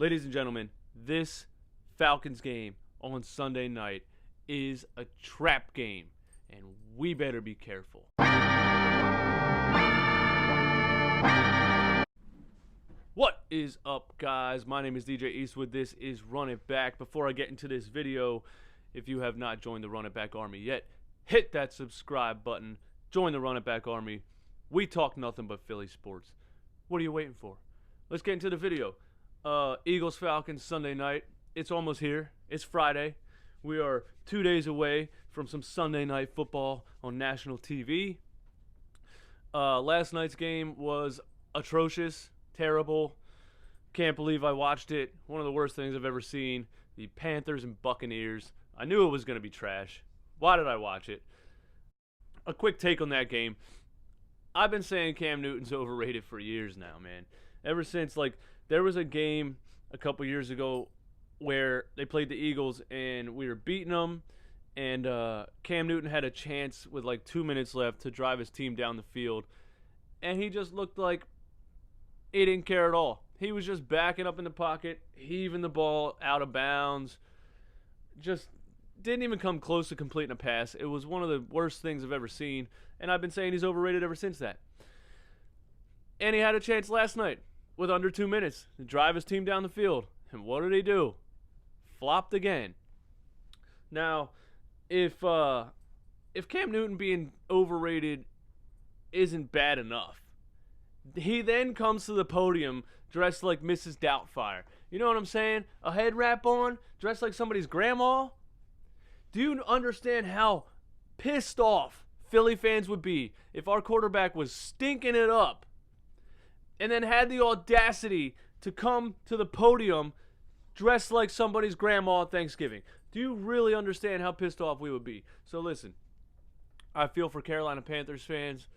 Ladies and gentlemen, this Falcons game on Sunday night is a trap game, and we better be careful. What is up, guys? My name is DJ Eastwood. This is Run It Back. Before I get into this video, if you have not joined the Run It Back Army yet, hit that subscribe button. Join the Run It Back Army. We talk nothing but Philly sports. What are you waiting for? Let's get into the video. Eagles-Falcons Sunday night. It's almost here. It's Friday. We are 2 days away from some Sunday night football on national TV. Last night's game was atrocious, terrible. Can't believe I watched it. One of the worst things I've ever seen. The Panthers and Buccaneers. I knew it was going to be trash. Why did I watch it? A quick take on that game. I've been saying Cam Newton's overrated for years now, man. Ever since, there was a game a couple years ago where they played the Eagles and we were beating them, and Cam Newton had a chance with 2 minutes left to drive his team down the field, and he just looked like he didn't care at all. He was just backing up in the pocket, heaving the ball out of bounds, just didn't even come close to completing a pass. It was one of the worst things I've ever seen, and I've been saying he's overrated ever since that. And he had a chance last night with under 2 minutes to drive his team down the field. And what did he do? Flopped again. Now, if Cam Newton being overrated isn't bad enough, he then comes to the podium dressed like Mrs. Doubtfire. You know what I'm saying? A head wrap on, dressed like somebody's grandma. Do you understand how pissed off Philly fans would be if our quarterback was stinking it up and then had the audacity to come to the podium dressed like somebody's grandma at Thanksgiving? Do you really understand how pissed off we would be? So listen, I feel for Carolina Panthers fans.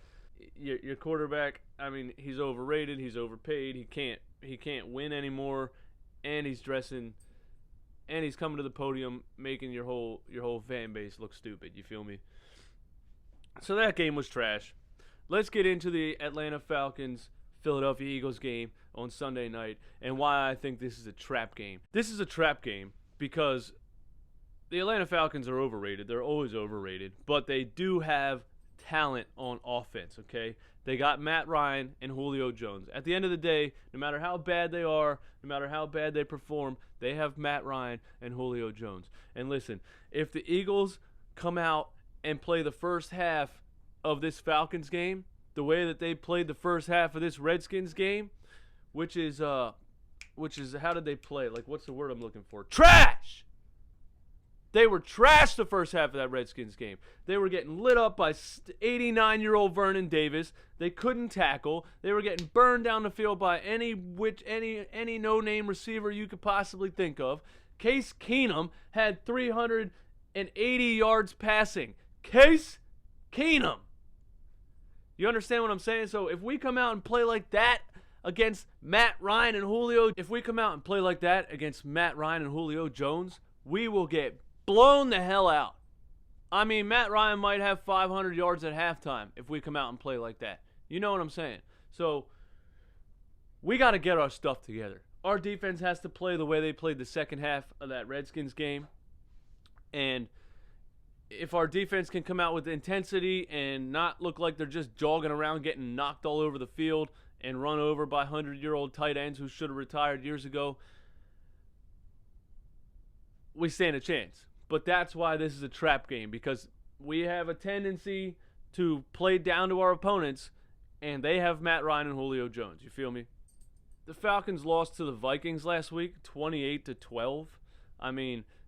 Your quarterback, he's overrated, he's overpaid, he can't win anymore, and he's dressing and he's coming to the podium making your whole fan base look stupid. You feel me? So that game was trash. Let's get into the Atlanta Falcons Philadelphia Eagles game on Sunday night and why I think this is a trap game. This is a trap game because the Atlanta Falcons are overrated. They're always overrated, but they do have talent on offense, okay? They got Matt Ryan and Julio Jones. At the end of the day, no matter how bad they are, no matter how bad they perform, they have Matt Ryan and Julio Jones. And listen, if the Eagles come out and play the first half of this Falcons game the way that they played the first half of this Redskins game, which is how did they play? What's the word I'm looking for? Trash! They were trash the first half of that Redskins game. They were getting lit up by 89-year-old Vernon Davis. They couldn't tackle. They were getting burned down the field by any no-name receiver you could possibly think of. Case Keenum had 380 yards passing. Case Keenum. You understand what I'm saying? So if we come out and play like that against Matt Ryan and Julio, Jones, we will get blown the hell out. Matt Ryan might have 500 yards at halftime if we come out and play like that. You know what I'm saying? So we got to get our stuff together. Our defense has to play the way they played the second half of that Redskins game. And if our defense can come out with intensity and not look like they're just jogging around getting knocked all over the field and run over by 100-year-old tight ends who should have retired years ago, we stand a chance. But that's why this is a trap game, because we have a tendency to play down to our opponents, and they have Matt Ryan and Julio Jones. You feel me? The Falcons lost to the Vikings last week, 28-12.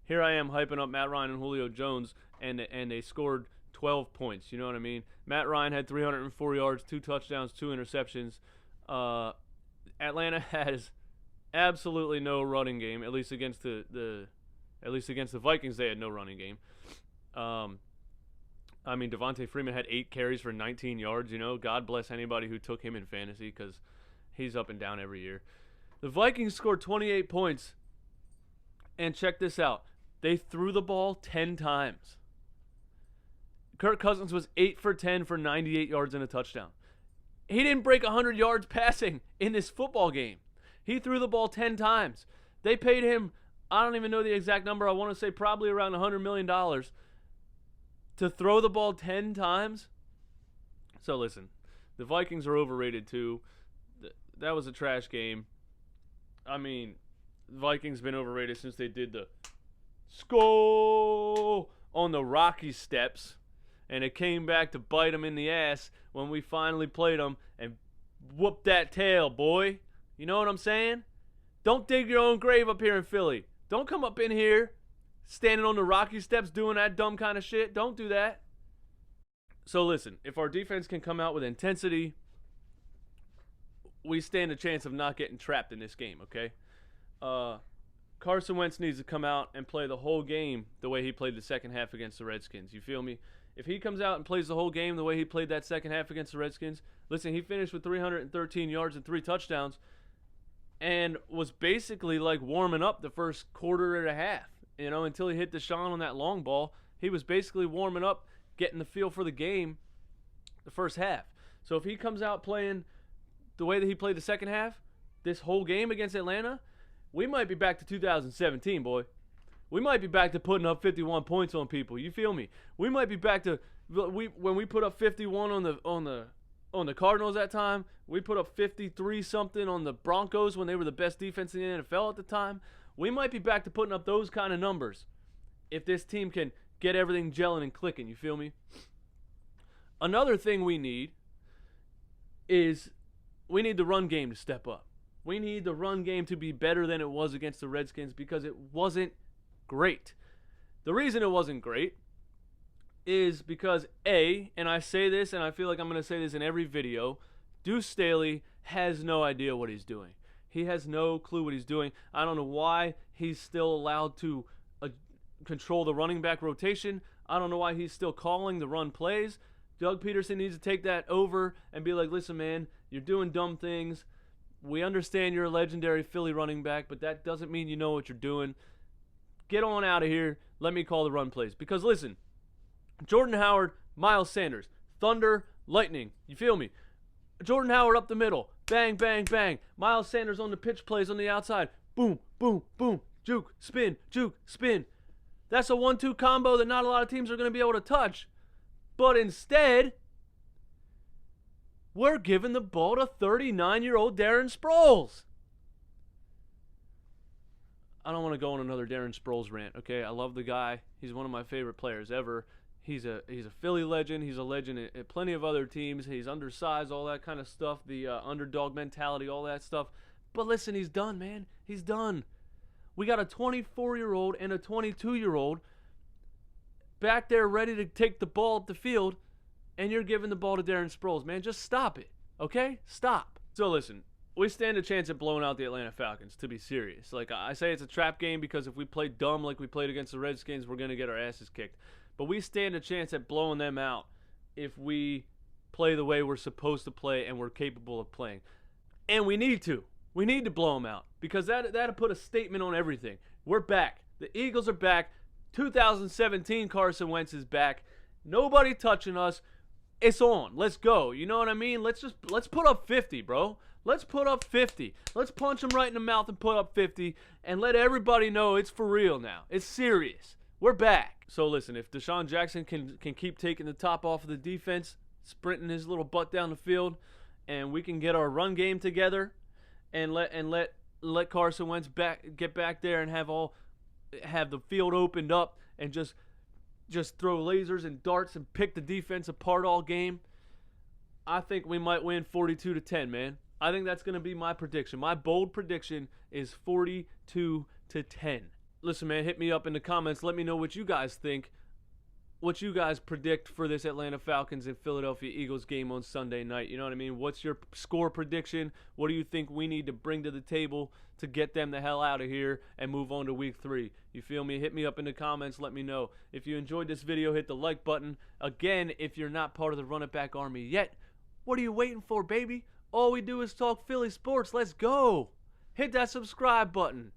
Here I am hyping up Matt Ryan and Julio Jones, and they scored 12 points. You know what I mean? Matt Ryan had 304 yards, 2 touchdowns, 2 interceptions. Atlanta has absolutely no running game, at least against the Vikings. They had no running game. Devontae Freeman had 8 carries for 19 yards. God bless anybody who took him in fantasy, because he's up and down every year. The Vikings scored 28 points, and check this out. They threw the ball 10 times. Kirk Cousins was 8 for 10 for 98 yards and a touchdown. He didn't break 100 yards passing in this football game. He threw the ball 10 times. They paid him, I don't even know the exact number. I want to say probably around $100 million to throw the ball 10 times. So listen, the Vikings are overrated too. That was a trash game. I mean, the Vikings been overrated since they did the skull on the Rocky Steps, and it came back to bite them in the ass when we finally played them and whooped that tail, boy. You know what I'm saying? Don't dig your own grave up here in Philly. Don't come up in here standing on the Rocky Steps doing that dumb kind of shit. Don't do that. So listen, if our defense can come out with intensity, we stand a chance of not getting trapped in this game, okay? Carson Wentz needs to come out and play the whole game the way he played the second half against the Redskins. You feel me? If he comes out and plays the whole game the way he played that second half against the Redskins, listen, he finished with 313 yards and 3 touchdowns and was basically like warming up the first quarter and a half, you know, until he hit Deshaun on that long ball. He was basically warming up, getting the feel for the game the first half. So if he comes out playing the way that he played the second half, this whole game against Atlanta, we might be back to 2017, boy. We might be back to putting up 51 points on people. You feel me? We might be back to when we put up 51 on the Cardinals that time. We put up 53 something on the Broncos when they were the best defense in the NFL at the time. We might be back to putting up those kind of numbers if this team can get everything gelling and clicking. You feel me? Another thing we need is we need the run game to step up. We need the run game to be better than it was against the Redskins because it wasn't great. The reason it wasn't great is because, A, and I say this and I feel like I'm going to say this in every video, Deuce Staley has no idea what he's doing. He has no clue what he's doing. I don't know why he's still allowed to control the running back rotation. I don't know why he's still calling the run plays. Doug Peterson needs to take that over and be like, listen, man, you're doing dumb things. We understand you're a legendary Philly running back, but that doesn't mean you know what you're doing. Get on out of here. Let me call the run plays. Because listen, Jordan Howard, Miles Sanders, thunder, lightning. You feel me? Jordan Howard up the middle. Bang, bang, bang. Miles Sanders on the pitch plays on the outside. Boom, boom, boom. Juke, spin, juke, spin. That's a 1-2 combo that not a lot of teams are going to be able to touch. But instead, we're giving the ball to 39-year-old Darren Sproles. I don't want to go on another Darren Sproles rant, okay? I love the guy. He's one of my favorite players ever. He's a Philly legend. He's a legend at plenty of other teams. He's undersized, all that kind of stuff, the underdog mentality, all that stuff. But listen, he's done, man. He's done. We got a 24-year-old and a 22-year-old back there ready to take the ball up the field, and you're giving the ball to Darren Sproles. Man, just stop it, okay? Stop. So listen, we stand a chance at blowing out the Atlanta Falcons, to be serious. Like, I say it's a trap game because if we play dumb like we played against the Redskins, we're going to get our asses kicked. But we stand a chance at blowing them out if we play the way we're supposed to play and we're capable of playing. And we need to. We need to blow them out because that'll put a statement on everything. We're back. The Eagles are back. 2017 Carson Wentz is back. Nobody touching us. It's on. Let's go. You know what I mean? Let's put up 50, bro. Let's put up 50. Let's punch them right in the mouth and put up 50 and let everybody know it's for real now. It's serious. We're back. So listen, if Deshaun Jackson can keep taking the top off of the defense, sprinting his little butt down the field, and we can get our run game together and let Carson Wentz get back there and have the field opened up and just throw lasers and darts and pick the defense apart all game, I think we might win 42-10, man. I think that's going to be my prediction. My bold prediction is 42-10. Listen, man, hit me up in the comments. Let me know what you guys think, what you guys predict for this Atlanta Falcons and Philadelphia Eagles game on Sunday night. You know what I mean? What's your score prediction? What do you think we need to bring to the table to get them the hell out of here and move on to week 3? You feel me? Hit me up in the comments. Let me know. If you enjoyed this video, hit the like button. Again, if you're not part of the Run It Back Army yet, what are you waiting for, baby? All we do is talk Philly sports. Let's go. Hit that subscribe button.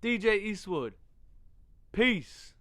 DJ Eastwood. Peace.